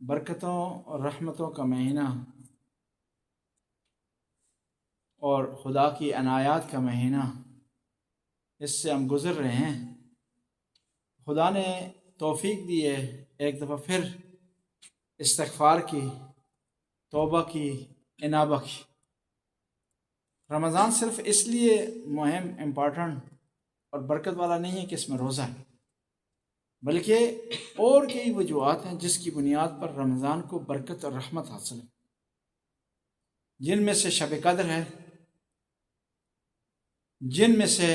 برکتوں اور رحمتوں کا مہینہ اور خدا کی عنایات کا مہینہ، اس سے ہم گزر رہے ہیں۔ خدا نے توفیق دی ہے ایک دفعہ پھر استغفار کی، توبہ کی، انابہ کی۔ رمضان صرف اس لیے مہم امپورٹنٹ اور برکت والا نہیں ہے کہ اس میں روزہ ہے، بلکہ اور کئی وجوہات ہیں جس کی بنیاد پر رمضان کو برکت اور رحمت حاصل ہے، جن میں سے شب قدر ہے، جن میں سے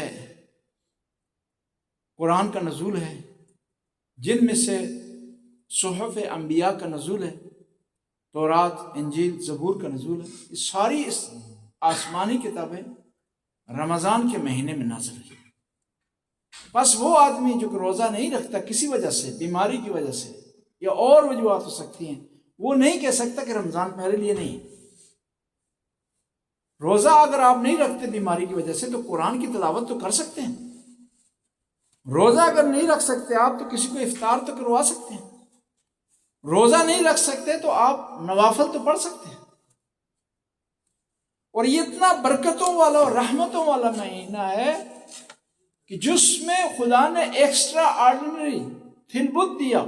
قرآن کا نزول ہے، جن میں سے صحف انبیاء کا نزول ہے، تورات، انجیل، زبور کا نزول ہے۔ یہ ساری اس آسمانی کتابیں رمضان کے مہینے میں نازل ہوئی۔ بس وہ آدمی جو کہ روزہ نہیں رکھتا کسی وجہ سے، بیماری کی وجہ سے یا اور وجوہات ہو سکتی ہیں، وہ نہیں کہہ سکتا کہ رمضان میرے لیے نہیں ہے۔ روزہ اگر آپ نہیں رکھتے بیماری کی وجہ سے تو قرآن کی تلاوت تو کر سکتے ہیں۔ روزہ اگر نہیں رکھ سکتے آپ تو کسی کو افطار تو کروا سکتے ہیں۔ روزہ نہیں رکھ سکتے تو آپ نوافل تو پڑھ سکتے ہیں۔ اور یہ اتنا برکتوں والا اور رحمتوں والا مہینہ ہے کہ جس میں خدا نے ایکسٹرا آرڈنری تھلبت دیا۔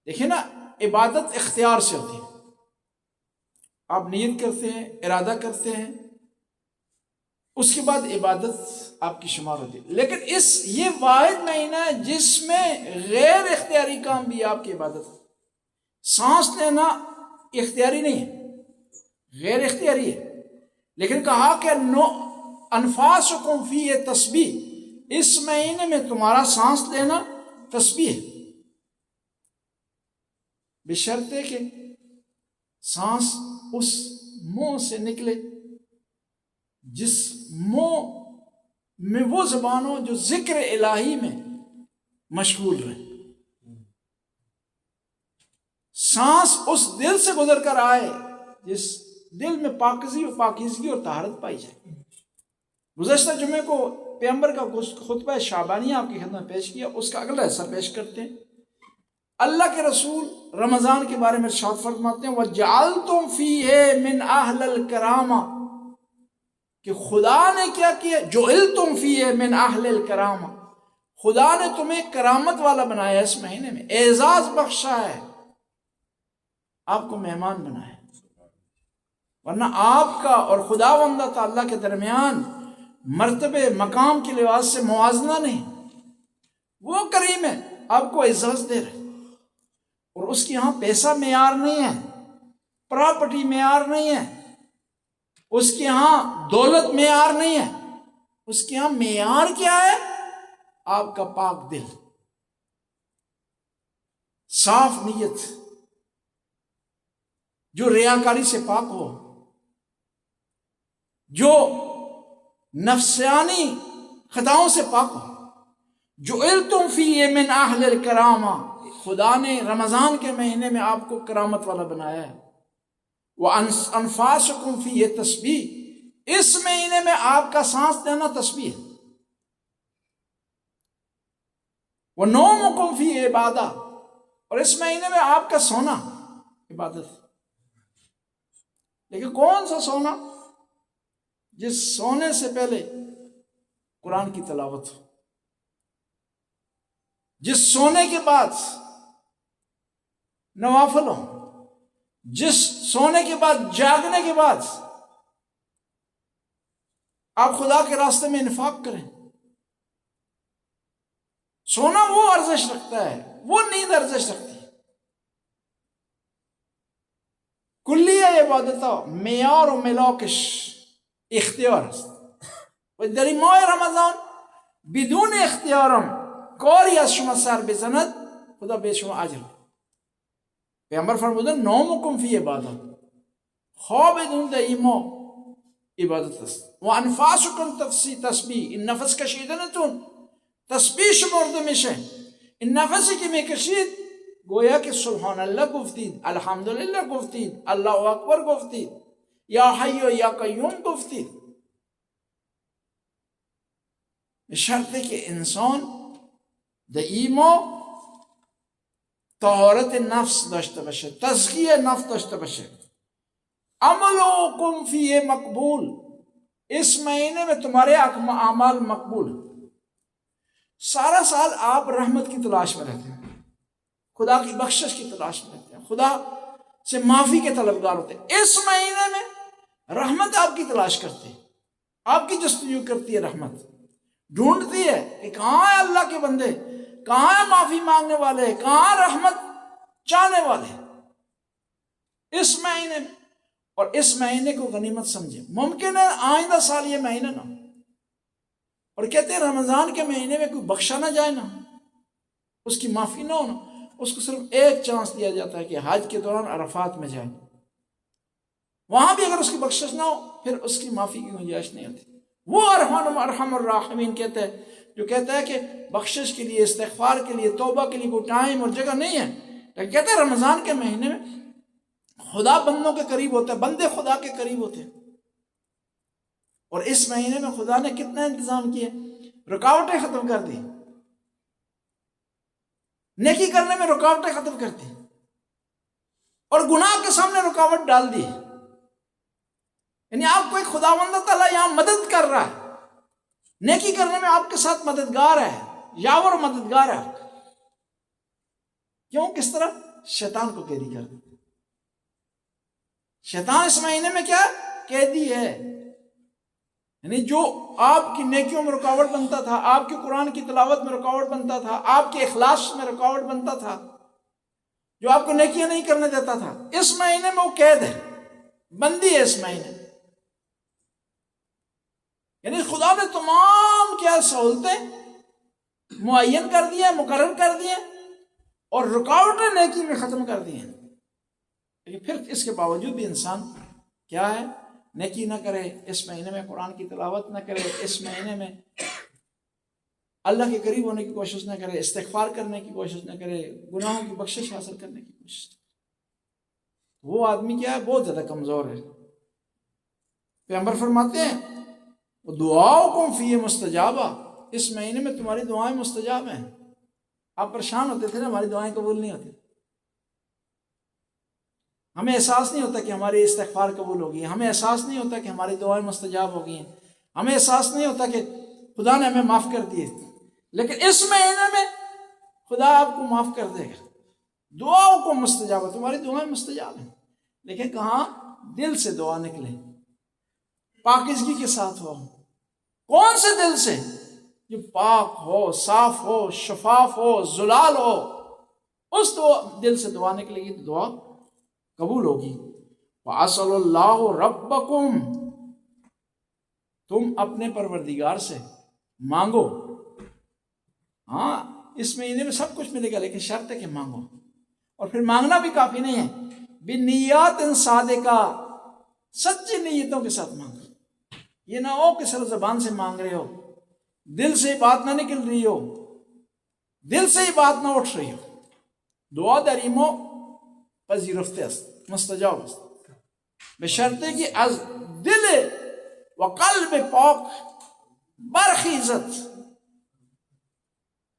دیکھیں نا، عبادت اختیار سے ہوتی ہے، آپ نیت کرتے ہیں، ارادہ کرتے ہیں، اس کے بعد عبادت آپ کی شمار ہوتی ہے۔ لیکن یہ واحد مہینہ ہے جس میں غیر اختیاری کام بھی آپ کی عبادت ہے۔ سانس لینا اختیاری نہیں ہے، غیر اختیاری ہے، لیکن کہا کہ انفاسکم فیہ تسبیح، اس مہینے میں تمہارا سانس لینا تسبیح ہے، بشرط ہے کہ سانس اس منہ سے نکلے جس منہ میں وہ زبان ہو جو ذکر الہی میں مشغول رہے، سانس اس دل سے گزر کر آئے جس دل میں پاکیزگی اور طہارت پائی جائے۔ گزشتہ جمعے کو پیغمبر کا خطبہ شعبانیہ آپ کی خدمت میں پیش کیا، اس کا اگلا حصہ پیش کرتے ہیں۔ اللہ کے رسول رمضان کے بارے میں ارشاد فرماتے ہیں وَجَعَلْتُمْ فِيهِ مِنْ أَهْلِ الْكَرَامَةِ، کہ خدا نے کیا کیا، جُعِلْتُمْ فِيهِ مِنْ أَهْلِ الْكَرَامَةِ، خدا نے تمہیں کرامت والا بنایا ہے، اس مہینے میں اعزاز بخشا ہے، آپ کو مہمان بنایا ہے۔ ورنہ آپ کا اور خداوند تعالیٰ کے درمیان مرتبے مقام کے لحاظ سے موازنہ نہیں۔ وہ کریم ہے، آپ کو اعزاز دے رہے، اور اس کے ہاں پیسہ معیار نہیں ہے، پراپرٹی معیار نہیں ہے، اس کے ہاں دولت معیار نہیں ہے، اس کے ہاں معیار کیا ہے؟ آپ کا پاک دل، صاف نیت، جو ریاکاری سے پاک ہو، جو نفسانی خطاؤں سے پاک ہو۔ جُعِلْتُمْ فِيهِ مِنْ أَهْلِ الْكَرَامَةِ، خدا نے رمضان کے مہینے میں آپ کو کرامت والا بنایا ہے۔ وَأَنفَاسُكُمْ فِيهِ تسبیح، اس مہینے میں آپ کا سانس لینا تسبیح ہے۔ وَنَوْمُكُمْ فِيهِ عِبَادَةٌ، اور اس مہینے میں آپ کا سونا عبادت ہے۔ لیکن کون سا سونا؟ جس سونے سے پہلے قرآن کی تلاوت ہو، جس سونے کے بعد نوافل ہو، جس سونے کے بعد جاگنے کے بعد آپ خدا کے راستے میں انفاق کریں۔ سونا وہ ارزش رکھتا ہے، وہ نیند ارزش رکھتی ہے۔ کلیہ عبادتہ معیار و ملاکش اختیار است و در این ماه رمضان بدون اختیارم کاری از شما سر بزند خدا به شما اجر میده. پیامبر فرمودن نومکم فی عبادت، خوابتون در این ماه عبادت است. و انفاسکم تسبیح، این نفس کشیدنتون تسبیح شمرده میشه. این نفسی که میکشید گویا که سبحان الله گفتید، الحمدلله گفتید، الله اکبر گفتید، یا حی و یا قیوم گفتید. شرط ہے کہ انسان در این ماه طهارت نفس داشته باشه، تزکیه نفس داشته باشه. عملکم فیه مقبول، اس مہینے میں تمہارے اعمال مقبول. سارا سال آپ رحمت کی تلاش میں رہتے ہیں، خدا کی بخشش کی تلاش میں رہتے ہیں، خدا سے معافی کے طلبگار ہوتے ہیں. اس مہینے میں رحمت آپ کی تلاش کرتے ہیں، آپ کی جستجو کرتی ہے، رحمت ڈھونڈتی ہے کہ کہاں ہے اللہ کے بندے، کہاں ہے معافی مانگنے والے، کہاں رحمت چاہنے والے اس مہینے میں. اور اس مہینے کو غنیمت سمجھے. ممکن ہے آئندہ سال یہ مہینہ نہ ہو، اور کہتے ہیں رمضان کے مہینے میں کوئی بخشا نہ جائے، نہ اس کی معافی نہ ہونا. اس کو صرف ایک چانس دیا جاتا ہے کہ حج کے دوران عرفات میں جائے، وہاں بھی اگر اس کی بخشش نہ ہو پھر اس کی معافی کی گنجائش نہیں ہوتی. وہ ارحم الراحمین کہتے ہیں جو کہتا ہے کہ بخشش کے لیے، استغفار کے لیے، توبہ کے لیے کوئی ٹائم اور جگہ نہیں ہے. لیکن کہتے ہیں رمضان کے مہینے میں خدا بندوں کے قریب ہوتا ہے، بندے خدا کے قریب ہوتے ہیں. اور اس مہینے میں خدا نے کتنا انتظام کیے، رکاوٹیں ختم کر دی، نیکی کرنے میں رکاوٹیں ختم کر دی، اور گناہ کے سامنے رکاوٹ ڈال دی. یعنی آپ کو ایک خداوند تعالیٰ یہاں مدد کر رہا ہے، نیکی کرنے میں آپ کے ساتھ مددگار ہے، یاور مددگار ہے. کیوں؟ کس طرح؟ شیطان کو قیدی کر دیا. شیطان اس مہینے میں کیا قیدی ہے. یعنی جو آپ کی نیکیوں میں رکاوٹ بنتا تھا، آپ کے قرآن کی تلاوت میں رکاوٹ بنتا تھا، آپ کے اخلاص میں رکاوٹ بنتا تھا، جو آپ کو نیکیاں نہیں کرنے دیتا تھا، اس مہینے میں وہ قید ہے، بندی ہے اس مہینے. یعنی خدا نے تمام کیا سہولتیں معین کر دی ہیں، مقرر کر دی ہیں، اور رکاوٹیں نیکی میں ختم کر دی ہیں. لیکن پھر اس کے باوجود بھی انسان کیا ہے، نیکی نہ کرے، اس مہینے میں قرآن کی تلاوت نہ کرے، اس مہینے میں اللہ کے قریب ہونے کی کوشش نہ کرے، استغفار کرنے کی کوشش نہ کرے، گناہوں کی بخشش حاصل کرنے کی کوشش. وہ آدمی کیا ہے، بہت زیادہ کمزور ہے. پیغمبر فرماتے ہیں دعاؤکم فی مستجابہ، اس مہینے میں تمہاری دعائیں مستجاب ہیں. آپ پریشان ہوتے تھے نا ہماری دعائیں قبول نہیں ہوتی، ہمیں احساس نہیں ہوتا کہ ہماری استغفار قبول ہوگی، ہمیں احساس نہیں ہوتا کہ ہماری دعائیں مستجاب ہو گئی ہیں، ہمیں احساس نہیں ہوتا کہ خدا نے ہمیں معاف کر دیے. لیکن اس مہینے میں خدا آپ کو معاف کر دے گا. دعاؤں کو مستجاب ہے، تمہاری دعائیں مستجاب ہیں. لیکن کہاں؟ دل سے دعا نکلے، پاکیزگی کے ساتھ ہو. کون سے دل سے؟ جو پاک ہو، صاف ہو، شفاف ہو، زلال ہو. اس دل سے دعا نکلے گی تو دعا قبول ہوگی. وَأَسْأَلُ اللَّهُ رَبَّكُمْ، تم اپنے پروردگار سے مانگو. ہاں اس مہینے میں سب کچھ ملے گا، لیکن شرط ہے کہ مانگو. اور پھر مانگنا بھی کافی نہیں ہے، بِنِّيَّاتٍ صَادِقَةٍ، سچی نیتوں کے ساتھ مانگو. یہ نہ ہو کہ صرف زبان سے مانگ رہے ہو، دل سے بات نہ نکل رہی ہو، دل سے ہی بات نہ اٹھ رہی ہو. دعا دریمو پذیرفته است، مستجاب است، به شرطی که از دل و قلب پاک برخیزد.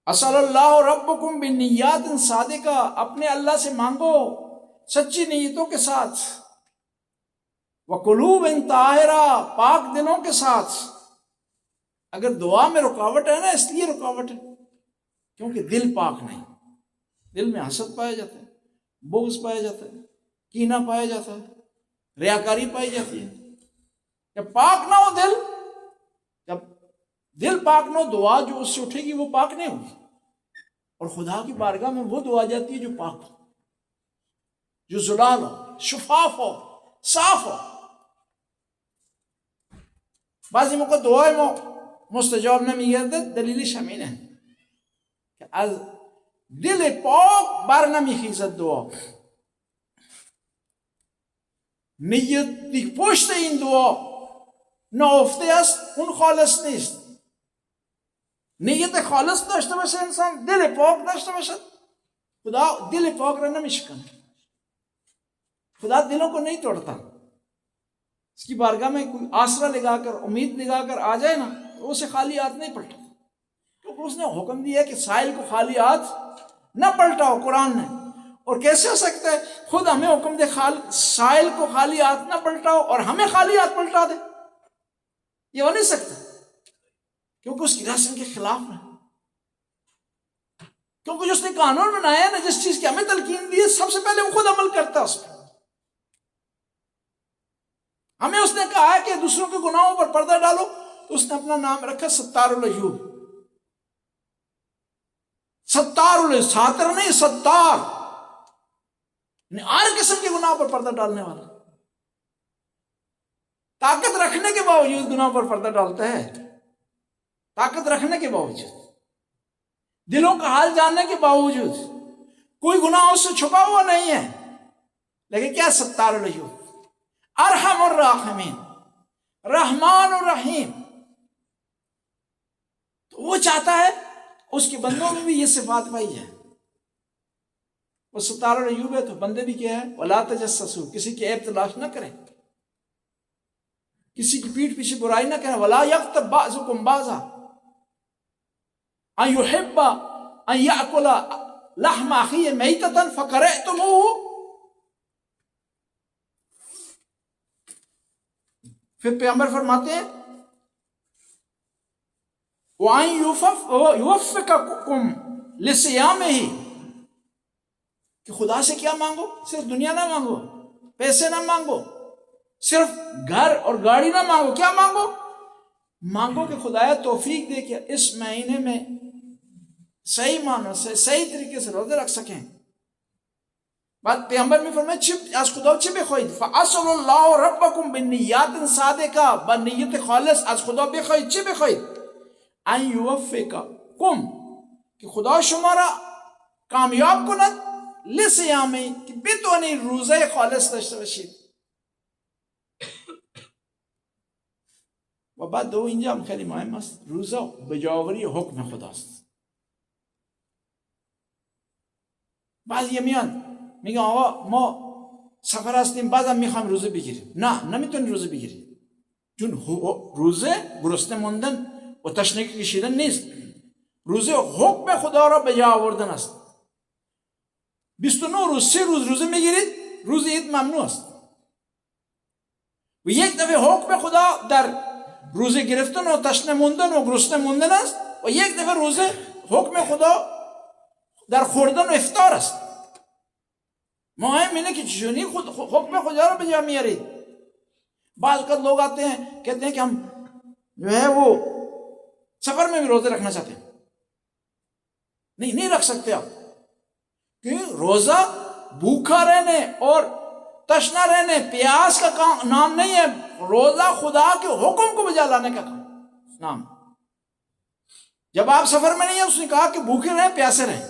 اسأل اللہ ربکم بالنیات صادقہ، اپنے اللہ سے مانگو سچی نیتوں کے ساتھ. وقلوب طاہرہ، پاک دلوں کے ساتھ. اگر دعا میں رکاوٹ ہے نا، اس لیے رکاوٹ ہے کیونکہ دل پاک نہیں. دل میں حسد پایا جاتا ہے، بغض پایا جاتا ہے، کینہ پایا جاتا ہے، ریاکاری پائی جاتی ہے. جب پاک نہ ہو دل، جب دل پاک نہ ہو، دعا جو اس سے اٹھے گی وہ پاک نہیں ہوگی. اور خدا کی بارگاہ میں وہ دعا جاتی ہے جو پاک ہو، جو زلال ہو، شفاف ہو، صاف ہو. بعضی موقع دعای ما مستجاب نمیگردد، دلیلش همینه که از دل پاک بر نمیخیزد دعا. نیتی پشت این دعا نهفته است، اون خالص نیست. نیت خالص داشته باشه انسان، دل پاک داشته باشد، خدا دل پاک را نمیشکنه. خدا دلوں کو نہیں توڑتا. اس کی بارگاہ میں کوئی آسرا لگا کر، امید لگا کر آ جائے نا تو اسے خالی ہاتھ نہیں پلٹا، کیونکہ اس نے حکم دیا کہ سائل کو خالی ہاتھ نہ پلٹاؤ. قرآن نے اور کیسے ہو سکتا ہے خود ہمیں حکم دے سائل کو خالی ہاتھ نہ پلٹاؤ اور ہمیں خالی ہاتھ پلٹا دے؟ یہ ہو نہیں سکتا، کیونکہ اس کی رسم کے خلاف ہے، کیونکہ جو اس نے قانون بنایا ہے نا، جس چیز کی ہمیں تلقین دی ہے، سب سے پہلے وہ خود عمل کرتا ہے اس پہ۔ ہمیں اس نے کہا ہے کہ دوسروں کے گناہوں پر پردہ ڈالو، تو اس نے اپنا نام رکھا ستار العیوب۔ ستار العیوب، ساتر نہیں، ستار، یعنی ہر قسم کے گناہ پر پردہ ڈالنے والا۔ طاقت رکھنے کے باوجود گناہ پر پردہ ڈالتا ہے، طاقت رکھنے کے باوجود، دلوں کا حال جاننے کے باوجود، کوئی گناہ اس سے چھپا ہوا نہیں ہے، لیکن کیا؟ ستار العیوب، ارحم الراحمین، رحمان الرحیم۔ تو وہ چاہتا ہے اس کے بندوں میں بھی یہ صفات پائی جائے۔ وہ ستار العیوب ہے تو بندے بھی کیا ہے؟ وَلَا تَجَسَّسُوا، کسی کی عیب تلاش نہ کریں، کسی کی پیٹھ پیچھے برائی نہ کریں۔ وَلَا يَغْتَبْ بَعْضُكُمْ بَعْضًا أَن يُحِبَّ أَن يَأْكُلَ لَحْمَ أَخِيهِ مَيْتَةً فَكَرِهْتُمُوهُ۔ پھر پیغمبر فرماتے ہیں وَأَن يُوَفِّقَكُمْ لِصِيَامِهِ، کہ خدا سے کیا مانگو؟ صرف دنیا نہ مانگو، پیسے نہ مانگو، صرف گھر اور گاڑی نہ مانگو، کیا مانگو؟ مانگو کہ خدایا توفیق دے کہ اس مہینے میں صحیح معنوں سے صحیح طریقے سے روزے رکھ سکیں۔ بعد پیغمبر میں فرمایا چپ از خدا چی بخواید فاصل اللہ ربکم بنیات صادقہ، بنیت خالص از خدا بخواید، چی بخواید؟ ان یوفقکم، کہ خدا شمارا کامیاب کند، لسیامی، کہ بتونی روزه خالص داشته باشید. و بعد دو اینجا هم خیلی مهم است، روزه بجاوری حکم خداست. بعضی میان میگن آقا ما سفر هستیم بعدم میخوایم روزه بگیریم. نه، نمیتونی روزه بگیری، چون روزه گرسنه موندن و تشنگی کشیدن نیست. روزه حکم خدا را به جا آوردن است. 29 روز 3 روز روزه میگیرید، روز عید ممنوع است. و یک دفعه حکم خدا در روزه گرفتن و تشنه موندن و گرسنه موندن است و یک دفعه روزه حکم خدا در خوردن و افطار است. مهم اینه که چجوری حکم خدا رو به جا میارید. بعض اوقات لوگ آتے ہیں کہتے ہیں کہ ہم جو ہے وہ سفر میں بھی روزے رکھنا چاہتے ہیں. نہیں رکھ سکتے آپ، کیونکہ روزہ بھوکا رہنے اور تشنا رہنے پیاس کا نام نہیں ہے، روزہ خدا کے حکم کو بجا لانے کا نام. جب آپ سفر میں نہیں ہیں اس نے کہا کہ بھوکے رہیں پیاسے رہیں.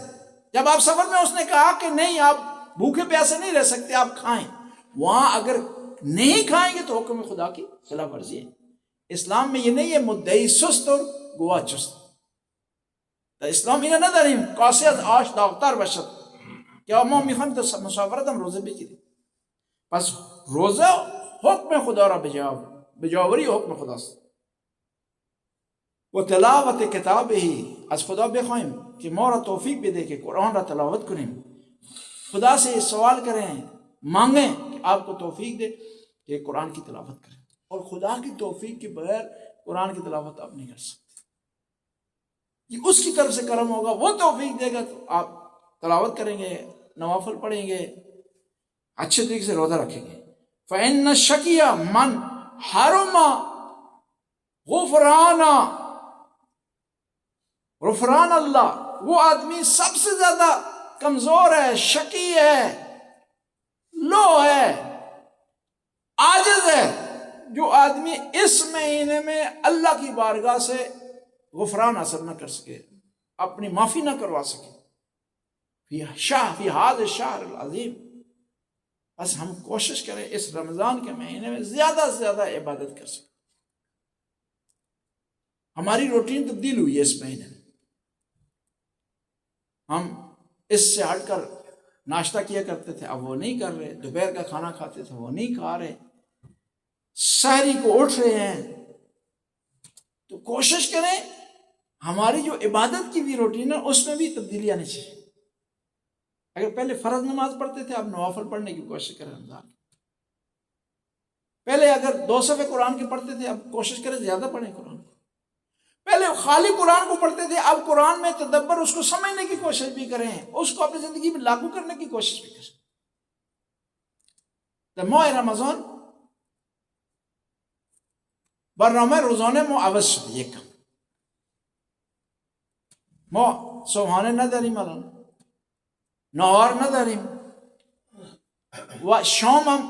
جب آپ سفر میں اس نے کہا کہ نہیں آپ بھوکے پیاسے نہیں رہ سکتے، آپ کھائیں. وہاں اگر نہیں کھائیں گے تو حکم خدا کی خلاف ورزی ہے. اسلام میں یہ نہیں ہے مدعی سست اور گواہ چست. اسلام اینه نداریم کاسه از آش داغتر باشد که ما میخوایم تا مسافرت هم روزه بگیریم. پس روزه حکم خدا را بجاوری حکم خداست. و تلاوت کتابه، از خدا بخوایم که ما را توفیق بده که قرآن را تلاوت کنیم. خدا سے سوال کریں، مانگیں کہ آپ کو توفیق دے کہ قرآن کی تلاوت کریں. اور خدا کی توفیق کے بغیر قرآن کی تلاوت آپ نہیں کر سکتے. یہ اس کی طرف سے کرم ہوگا، وہ توفیق دے گا تو آپ تلاوت کریں گے، نوافل پڑھیں گے، اچھے طریقے سے روزہ رکھیں گے. فَإِنَّ الشَّقِيَّ مَنْ حَرُمَ غفران اللہ، وہ آدمی سب سے زیادہ کمزور ہے، شقی ہے، لو ہے، عاجز ہے، جو آدمی اس مہینے میں اللہ کی بارگاہ سے غفران حاصل نہ کر سکے، اپنی معافی نہ کروا سکے. فی هذا الشہر العظیم. بس ہم کوشش کریں اس رمضان کے مہینے میں زیادہ سے زیادہ عبادت کر سکیں. ہماری روٹین تبدیل ہوئی ہے اس مہینے میں. ہم اس سے ہٹ کر ناشتہ کیا کرتے تھے، اب وہ نہیں کر رہے. دوپہر کا کھانا کھاتے تھے، وہ نہیں کھا رہے. سحری کو اٹھ رہے ہیں. تو کوشش کریں ہماری جو عبادت کی بھی روٹین ہے اس میں بھی تبدیلی آنی چاہیے. اگر پہلے فرض نماز پڑھتے تھے اب نوافل پڑھنے کی کوشش کریں رمضان میں. پہلے اگر 2 صفحے قرآن کے پڑھتے تھے اب کوشش کریں زیادہ پڑھیں قرآن کو. پہلے خالی قرآن کو پڑھتے تھے اب قرآن میں تدبر اس کو سمجھنے کی کوشش بھی کریں, اس کو اپنی زندگی میں لاگو کرنے کی کوشش بھی کریں. در ماه رمضان برنامه روزانه ما عوض شده. یکم ما صبحانه نداریم الان, نهار نداریم و شام هم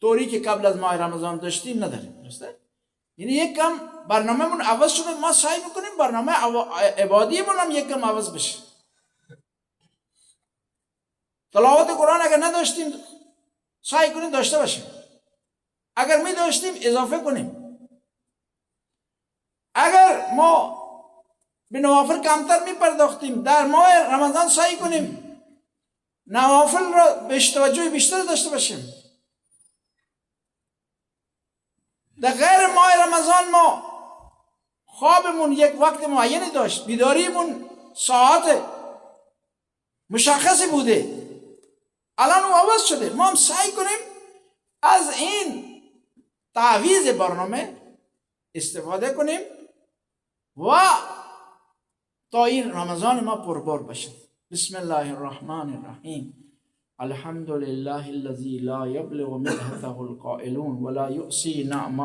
طوری که قبل از ماه رمضان داشتیم نداریم. درسته؟ یعنی یکم برنامه من عوض شده. ما سعی میکنیم برنامه عبادی من هم یکم عوض بشه. تلاوت قرآن اگر نداشتیم سعی کنیم داشته باشیم, اگر می داشتیم اضافه کنیم. اگر ما به نوافل کمتر می پرداختیم در ماه رمضان سعی کنیم نوافل را به توجه بیشتر داشته باشیم. در غیر ماه رمضان ما خوابمون یک وقت معینی داشت, بیداریمون ساعت مشخصی بوده, الان او عوض شده. ما هم سعی کنیم از این تعویض برنامه استفاده کنیم و تا این رمضان ما پربار بشه. بسم الله الرحمن الرحیم. الحمد لله الذي لا يبلغ مدحته القائلون ولا يؤسي نعمه